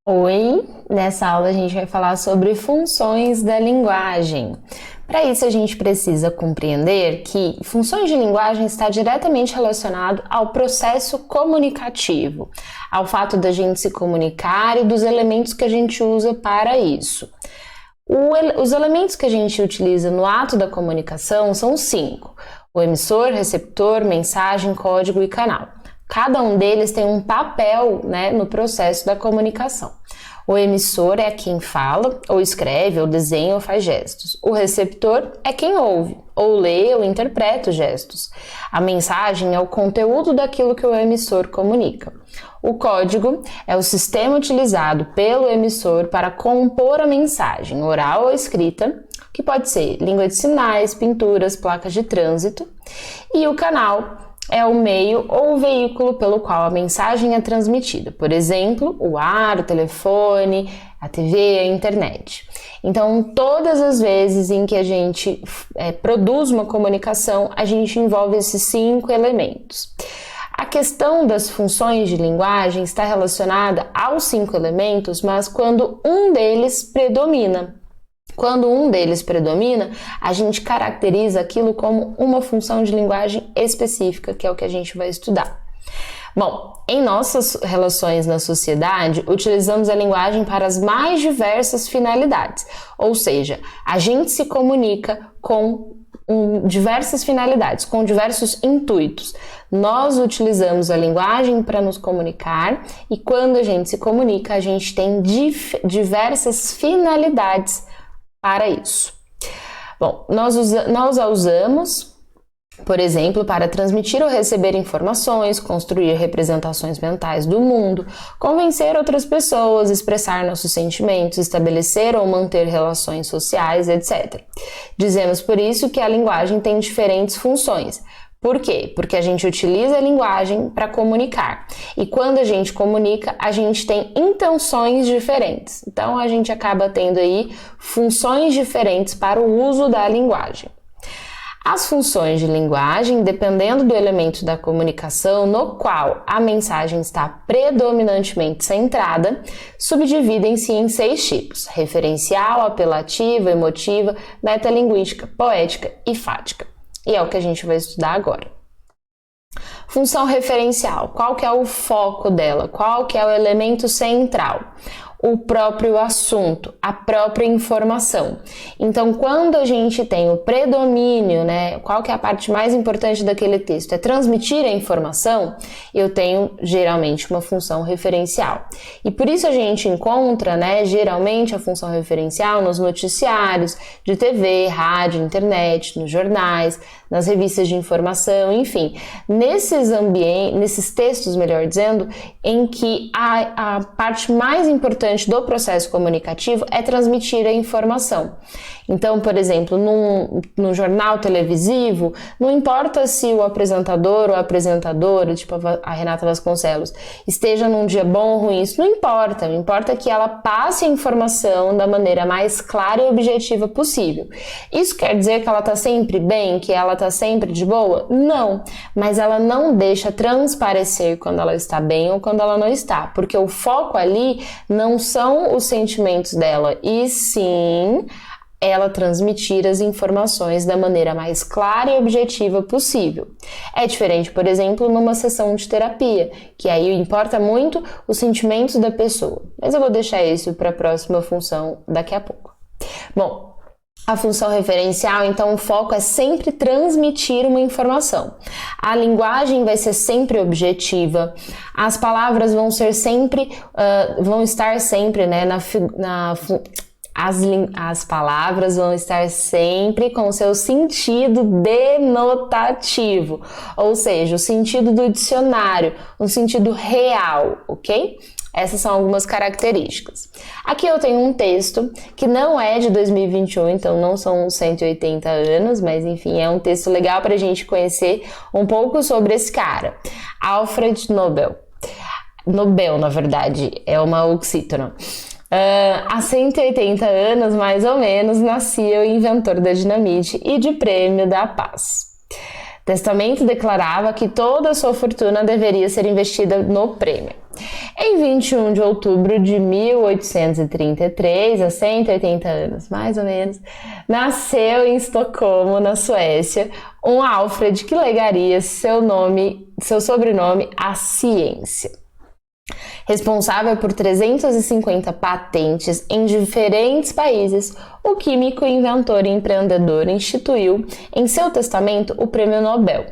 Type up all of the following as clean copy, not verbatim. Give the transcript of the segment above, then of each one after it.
Oi, nessa aula a gente vai falar sobre funções da linguagem. Para isso a gente precisa compreender que funções de linguagem está diretamente relacionado ao processo comunicativo, ao fato da gente se comunicar e dos elementos que a gente usa para isso. Os elementos que a gente utiliza no ato da comunicação são 5: o emissor, receptor, mensagem, código e canal. Cada um deles tem um papel, no processo da comunicação. O emissor é quem fala, ou escreve, ou desenha, ou faz gestos. O receptor é quem ouve, ou lê, ou interpreta os gestos. A mensagem é o conteúdo daquilo que o emissor comunica. O código é o sistema utilizado pelo emissor para compor a mensagem, oral ou escrita, que pode ser língua de sinais, pinturas, placas de trânsito. E o canal é o meio ou o veículo pelo qual a mensagem é transmitida. Por exemplo, o ar, o telefone, a TV, a internet. Então, todas as vezes em que a gente produz uma comunicação, a gente envolve esses 5 elementos. A questão das funções de linguagem está relacionada aos 5 elementos, mas quando um deles predomina. Quando um deles predomina, a gente caracteriza aquilo como uma função de linguagem específica, que é o que a gente vai estudar. Bom, em nossas relações na sociedade, utilizamos a linguagem para as mais diversas finalidades, ou seja, a gente se comunica com diversas finalidades, com diversos intuitos. Nós utilizamos a linguagem para nos comunicar e quando a gente se comunica, a gente tem diversas finalidades para isso. Bom, nós a usamos, por exemplo, para transmitir ou receber informações, construir representações mentais do mundo, convencer outras pessoas, expressar nossos sentimentos, estabelecer ou manter relações sociais, etc. Dizemos por isso que a linguagem tem diferentes funções. Por quê? Porque a gente utiliza a linguagem para comunicar. E quando a gente comunica, a gente tem intenções diferentes. Então, a gente acaba tendo aí funções diferentes para o uso da linguagem. As funções de linguagem, dependendo do elemento da comunicação no qual a mensagem está predominantemente centrada, subdividem-se em 6 tipos: referencial, apelativa, emotiva, metalinguística, poética e fática. E é o que a gente vai estudar agora. Função referencial, qual que é o foco dela? Qual que é o elemento central? O próprio assunto, a própria informação. Então, quando a gente tem o predomínio, qual que é a parte mais importante daquele texto? É transmitir a informação, eu tenho geralmente uma função referencial. E por isso a gente encontra, geralmente a função referencial nos noticiários de TV, rádio, internet, nos jornais, nas revistas de informação, enfim, nesses textos, melhor dizendo, em que a parte mais importante do processo comunicativo é transmitir a informação. Então, por exemplo, num jornal televisivo, não importa se o apresentador ou a apresentadora, tipo a Renata Vasconcelos, esteja num dia bom ou ruim, isso não importa. O importa é que ela passe a informação da maneira mais clara e objetiva possível. Isso quer dizer que ela está sempre bem, que ela está sempre de boa? Não, mas ela não deixa transparecer quando ela está bem ou quando ela não está, porque o foco ali não são os sentimentos dela, e sim ela transmitir as informações da maneira mais clara e objetiva possível. É diferente, por exemplo, numa sessão de terapia, que aí importa muito os sentimentos da pessoa. Mas eu vou deixar isso para a próxima função daqui a pouco. Bom, a função referencial, então, o foco é sempre transmitir uma informação. A linguagem vai ser sempre objetiva, as palavras vão estar sempre, as palavras vão estar sempre com seu sentido denotativo, ou seja, o sentido do dicionário, um sentido real, ok? Essas são algumas características. Aqui eu tenho um texto que não é de 2021, então não são 180 anos, mas enfim, é um texto legal para a gente conhecer um pouco sobre esse cara, Alfred Nobel. Nobel, na verdade, é uma oxítona. Há 180 anos, mais ou menos, nascia o inventor da dinamite e de prêmio da paz. testamento declarava que toda a sua fortuna deveria ser investida no prêmio. Em 21 de outubro de 1833, há 180 anos, mais ou menos, nasceu em Estocolmo, na Suécia, um Alfred que legaria seu sobrenome à ciência. Responsável por 350 patentes em diferentes países, o químico, inventor e empreendedor instituiu em seu testamento o Prêmio Nobel,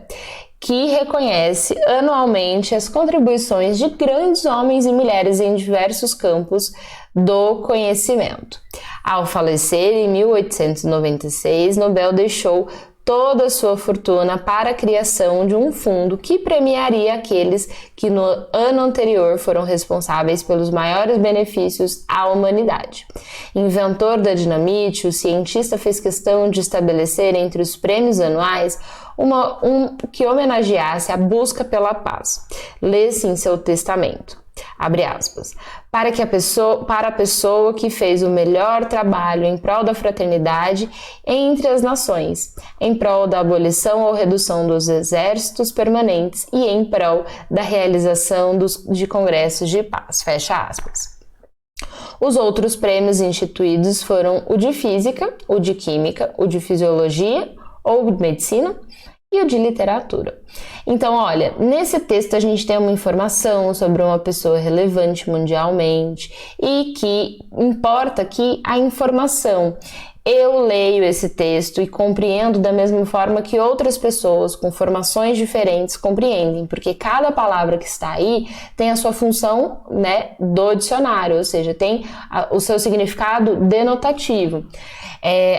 que reconhece anualmente as contribuições de grandes homens e mulheres em diversos campos do conhecimento. Ao falecer em 1896, Nobel deixou toda a sua fortuna para a criação de um fundo que premiaria aqueles que no ano anterior foram responsáveis pelos maiores benefícios à humanidade. Inventor da dinamite, o cientista fez questão de estabelecer entre os prêmios anuais que homenageasse a busca pela paz. Lê-se em seu testamento, abre aspas, para a pessoa que fez o melhor trabalho em prol da fraternidade entre as nações, em prol da abolição ou redução dos exércitos permanentes e em prol da realização de congressos de paz, fecha aspas. Os outros prêmios instituídos foram o de Física, o de Química, o de Fisiologia ou de Medicina e o de Literatura. Então, olha, nesse texto a gente tem uma informação sobre uma pessoa relevante mundialmente e que importa aqui a informação. Eu leio esse texto e compreendo da mesma forma que outras pessoas com formações diferentes compreendem, porque cada palavra que está aí tem a sua função, né, do dicionário, ou seja, tem o seu significado denotativo.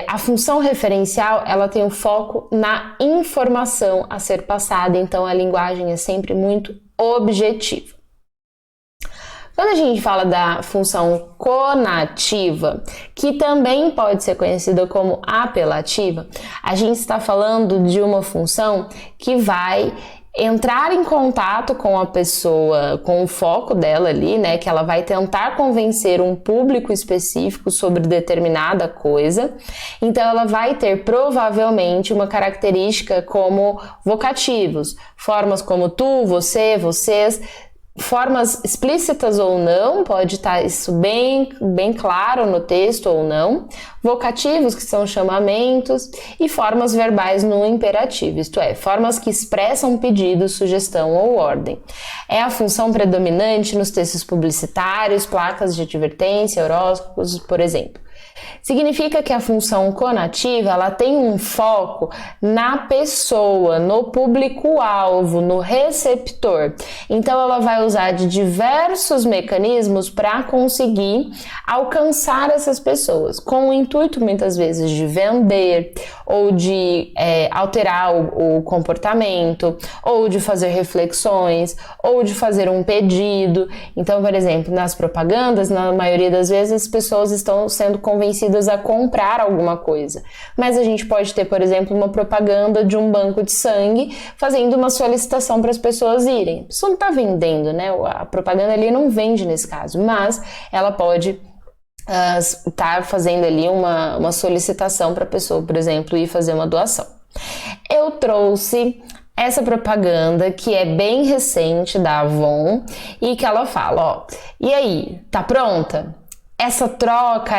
A função referencial, ela tem um foco na informação a ser passada, então a linguagem é sempre muito objetiva. Quando a gente fala da função conativa, que também pode ser conhecida como apelativa, a gente está falando de uma função que vai entrar em contato com a pessoa, com o foco dela ali, né, que ela vai tentar convencer um público específico sobre determinada coisa. Então ela vai ter provavelmente uma característica como vocativos, formas como tu, você, vocês, formas explícitas ou não, pode estar isso bem claro no texto ou não, vocativos, que são chamamentos, e formas verbais no imperativo, isto é, formas que expressam pedido, sugestão ou ordem. É a função predominante nos textos publicitários, placas de advertência, horóscopos, por exemplo. Significa que a função conativa, ela tem um foco na pessoa, no público-alvo, no receptor. Então ela vai usar de diversos mecanismos para conseguir alcançar essas pessoas, com o intuito muitas vezes de vender, ou de alterar o comportamento, ou de fazer reflexões, ou de fazer um pedido. Então, por exemplo, nas propagandas, na maioria das vezes as pessoas estão sendo convencidas a comprar alguma coisa. Mas a gente pode ter, por exemplo, uma propaganda de um banco de sangue fazendo uma solicitação para as pessoas irem. A pessoa não está vendendo, né? A propaganda ali não vende nesse caso, mas ela pode estar fazendo ali uma solicitação para a pessoa, por exemplo, ir fazer uma doação. Eu trouxe essa propaganda que é bem recente da Avon e que ela fala, ó, e aí, tá pronta? Essa troca,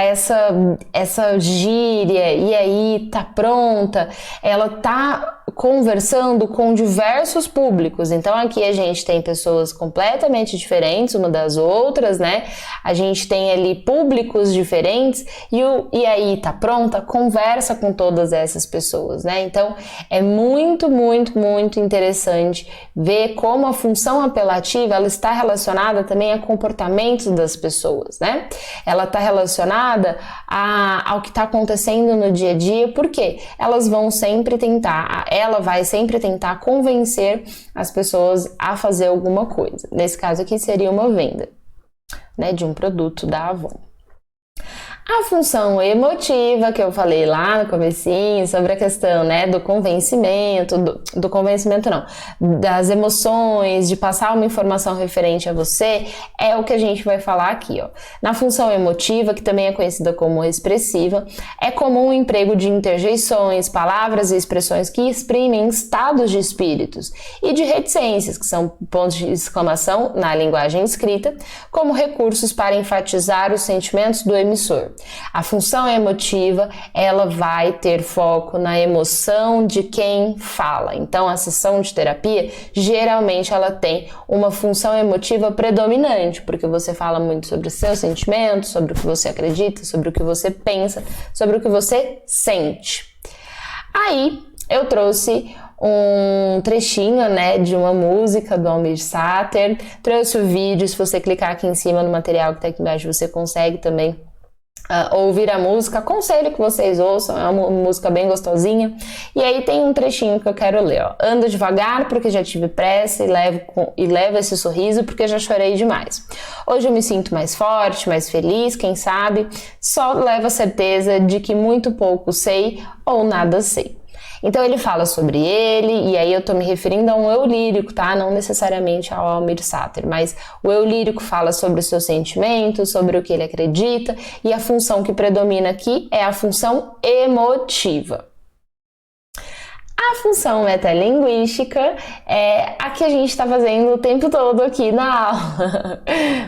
essa gíria, e aí, tá pronta? Ela tá conversando com diversos públicos. Então aqui a gente tem pessoas completamente diferentes uma das outras, né? A gente tem ali públicos diferentes e aí, tá pronta? Conversa com todas essas pessoas, né? Então é muito, muito, muito interessante ver como a função apelativa, ela está relacionada também a comportamentos das pessoas, né? Ela está relacionada ao que está acontecendo no dia a dia, porque ela vai sempre tentar convencer as pessoas a fazer alguma coisa. Nesse caso aqui seria uma venda, né, de um produto da Avon. A função emotiva, que eu falei lá no comecinho, sobre a questão, né, do convencimento, do convencimento não, das emoções, de passar uma informação referente a você, é o que a gente vai falar aqui, ó. Na função emotiva, que também é conhecida como expressiva, é comum o emprego de interjeições, palavras e expressões que exprimem estados de espíritos e de reticências, que são pontos de exclamação na linguagem escrita, como recursos para enfatizar os sentimentos do emissor. A função emotiva, ela vai ter foco na emoção de quem fala. Então, a sessão de terapia, geralmente ela tem uma função emotiva predominante, porque você fala muito sobre os seus sentimentos, sobre o que você acredita, sobre o que você pensa, sobre o que você sente. Aí, eu trouxe um trechinho, né, de uma música do Almir Sater, trouxe o vídeo, se você clicar aqui em cima no material que está aqui embaixo, você consegue também ouvir a música. Aconselho que vocês ouçam, é uma música bem gostosinha. E aí tem um trechinho que eu quero ler, ó. Ando devagar porque já tive pressa e levo esse sorriso porque já chorei demais. Hoje eu me sinto mais forte, mais feliz, quem sabe, só levo a certeza de que muito pouco sei ou nada sei. Então ele fala sobre ele, e aí eu tô me referindo a um eu lírico, tá? Não necessariamente ao Almir Sater, mas o eu lírico fala sobre os seus sentimentos, sobre o que ele acredita, e a função que predomina aqui é a função emotiva. A função metalinguística é a que a gente está fazendo o tempo todo aqui na aula.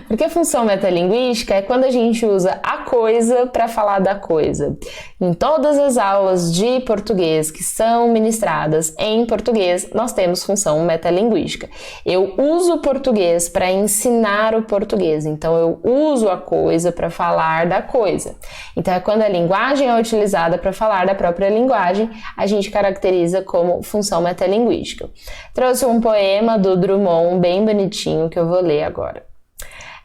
Porque a função metalinguística é quando a gente usa a coisa para falar da coisa. Em todas as aulas de português que são ministradas em português, nós temos função metalinguística. Eu uso o português para ensinar o português, então eu uso a coisa para falar da coisa. Então é quando a linguagem é utilizada para falar da própria linguagem, a gente caracteriza como função metalinguística. Trouxe um poema do Drummond bem bonitinho que eu vou ler agora.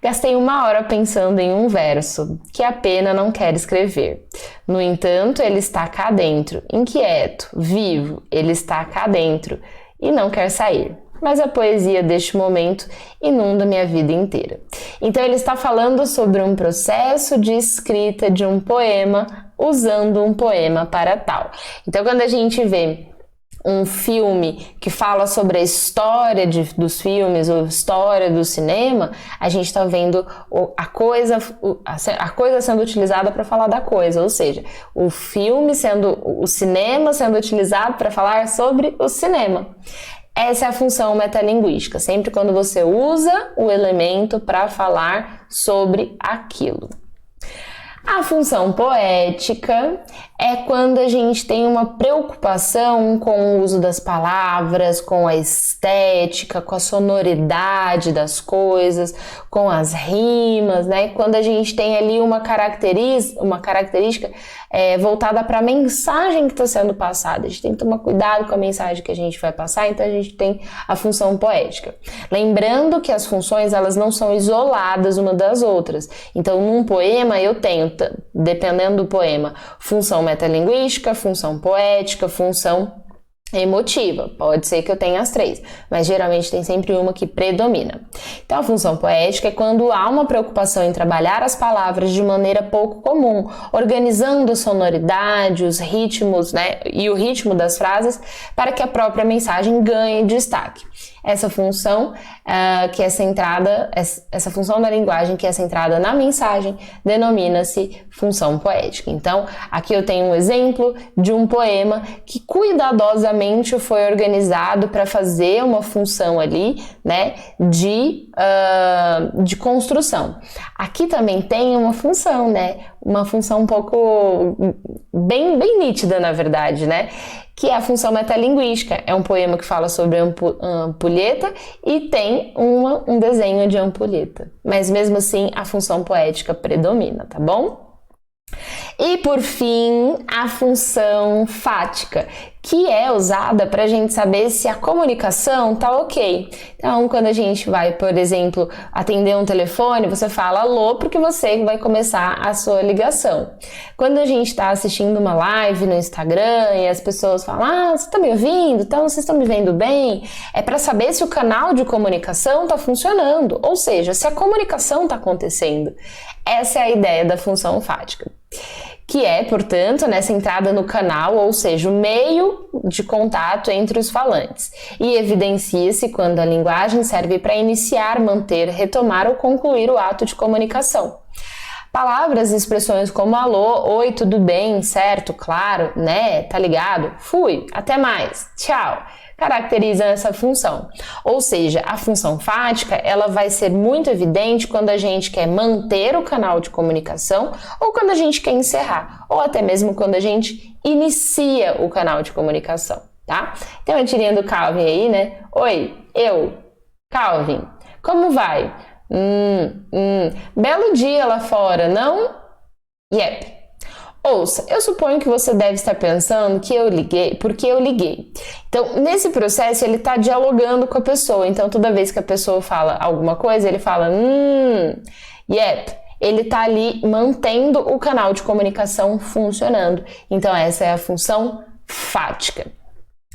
Gastei 1 hora pensando em um verso que a pena não quer escrever. No entanto, ele está cá dentro, inquieto, vivo, ele está cá dentro e não quer sair. Mas a poesia deste momento inunda minha vida inteira. Então ele está falando sobre um processo de escrita de um poema usando um poema para tal. Então quando a gente vê um filme que fala sobre a história dos filmes, ou história do cinema, a gente está vendo a coisa sendo utilizada para falar da coisa, ou seja, o cinema sendo utilizado para falar sobre o cinema. Essa é a função metalinguística, sempre quando você usa o elemento para falar sobre aquilo. A função poética é quando a gente tem uma preocupação com o uso das palavras, com a estética, com a sonoridade das coisas, com as rimas, né? Quando a gente tem ali uma característica voltada para a mensagem que está sendo passada. A gente tem que tomar cuidado com a mensagem que a gente vai passar, então a gente tem a função poética. Lembrando que as funções, elas não são isoladas uma das outras. Então, num poema eu tenho, dependendo do poema, função metalinguística, função poética, função emotiva. Pode ser que eu tenha as 3, mas geralmente tem sempre uma que predomina. Então, a função poética é quando há uma preocupação em trabalhar as palavras de maneira pouco comum, organizando a sonoridade, os ritmos, né, e o ritmo das frases para que a própria mensagem ganhe destaque. Essa função que é centrada, essa função da linguagem que é centrada na mensagem, denomina-se função poética. Então, aqui eu tenho um exemplo de um poema que cuidadosamente foi organizado para fazer uma função ali, né, de construção. Aqui também tem uma função, né, uma função um pouco bem nítida, na verdade, né, que é a função metalinguística. É um poema que fala sobre ampulheta e tem um desenho de ampulheta. Mas mesmo assim, a função poética predomina, tá bom? E por fim, a função fática, que é usada para a gente saber se a comunicação tá ok. Então, quando a gente vai, por exemplo, atender um telefone, você fala alô porque você vai começar a sua ligação. Quando a gente está assistindo uma live no Instagram e as pessoas falam, você está me ouvindo? Então, vocês estão me vendo bem? É para saber se o canal de comunicação está funcionando, ou seja, se a comunicação está acontecendo. Essa é a ideia da função fática. que é, portanto, nessa entrada no canal, ou seja, o meio de contato entre os falantes, e evidencia-se quando a linguagem serve para iniciar, manter, retomar ou concluir o ato de comunicação. Palavras e expressões como alô, oi, tudo bem, certo, claro, né, tá ligado, fui, até mais, tchau, caracterizam essa função. Ou seja, a função fática, ela vai ser muito evidente quando a gente quer manter o canal de comunicação ou quando a gente quer encerrar, ou até mesmo quando a gente inicia o canal de comunicação, tá? Tem uma tirinha do Calvin aí, né? Oi, eu, Calvin, como vai? Belo dia lá fora, não? Yep. Ouça, eu suponho que você deve estar pensando que eu liguei, porque eu liguei. Então, nesse processo, ele está dialogando com a pessoa. Então, toda vez que a pessoa fala alguma coisa, ele fala, yep. Ele está ali mantendo o canal de comunicação funcionando. Então, essa é a função fática.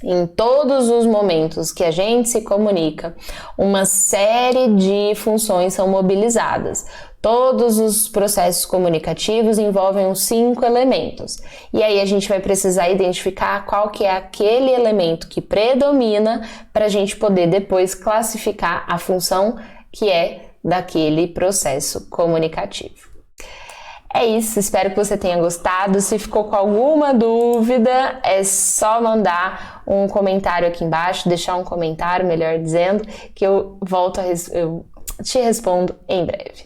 Em todos os momentos que a gente se comunica, uma série de funções são mobilizadas. Todos os processos comunicativos envolvem os 5 elementos. E aí a gente vai precisar identificar qual que é aquele elemento que predomina para a gente poder depois classificar a função que é daquele processo comunicativo. É isso, espero que você tenha gostado. Se ficou com alguma dúvida, é só mandar um comentário aqui embaixo, deixar um comentário, melhor dizendo, que eu te respondo em breve.